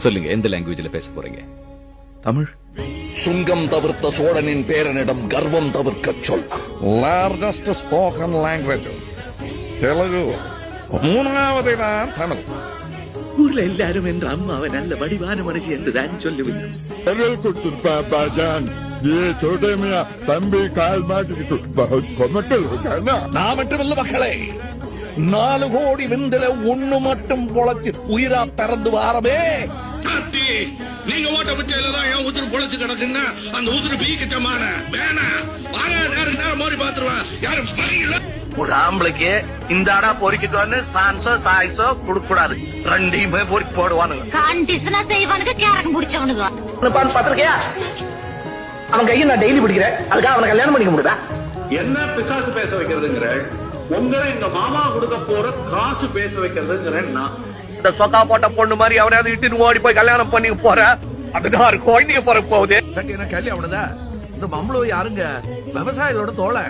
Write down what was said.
சொல்லுங்க, எந்த லாங்குவேஜ்ல பேச போறீங்க? தமிழ். சுங்கம் தவிர்த்த சோழனின் பேரனிடம் கர்வம் தவிர்க்க சொல். லார்ஜஸ்ட் ஸ்போக்கன் லாங்குவேஜ் தெலுங்கு, மூணாவதுதான் தமிழ். ஊர்ல எல்லாரும் என்ற அம்மாவை நல்ல வடிவான மனுஷி என்றுதான் சொல்லுவேன். தம்பி கால் மாட்டிக்கிட்டு நான் மட்டுமல்ல மக்களே, 4 கோடி விந்தில ஒண்ணு மட்டும் பொழைச்சு உயிரா பிறந்து வாரமே. நீங்க ஓட்ட பிச்சையிலதான் என் உசுறு பொழைச்சு கிடக்குன்னா அந்த உசுறு பீக்கச்சமான வேணா வாங்க, நேருக்கு நேரம் மோரி பாத்துருவேன். யாரும் பணியில ஒரு ஆம்பளைக்கு இந்த அடா பொறிக்கிட்டு வந்து சான்ஸோ சாய்ஸோ கொடுக்க கூடாது, ரெண்டையுமே பொறிக்கு போடுவானுங்க. கண்டிஷனா செய்வானுங்க, கேரகம் முடிச்சவனுங்க. பாத்திருக்கியா? அவன் கையை நான் டெய்லி பிடிக்கிறேன், அதுக்காக அவனை கல்யாணம் பண்ணிக்க முடியுதா? என்ன பிசாசு பேச வைக்கிறதுங்கிற உங்களை எங்க மாமா கொடுக்க போற காசு பேச வைக்கிறதுங்கிறேன் நான். இந்த சொக்கா போட்ட பொண்ணு மாதிரி அவனையாவது இட்டுன்னு ஓடி போய் கல்யாணம் பண்ணி போற, அதுக்கு ஒரு குழந்தைய பிறக்க போகுது. கல்யாணம் தான் இந்த மம்பளம் யாருங்க? விவசாயிகளோட தோலை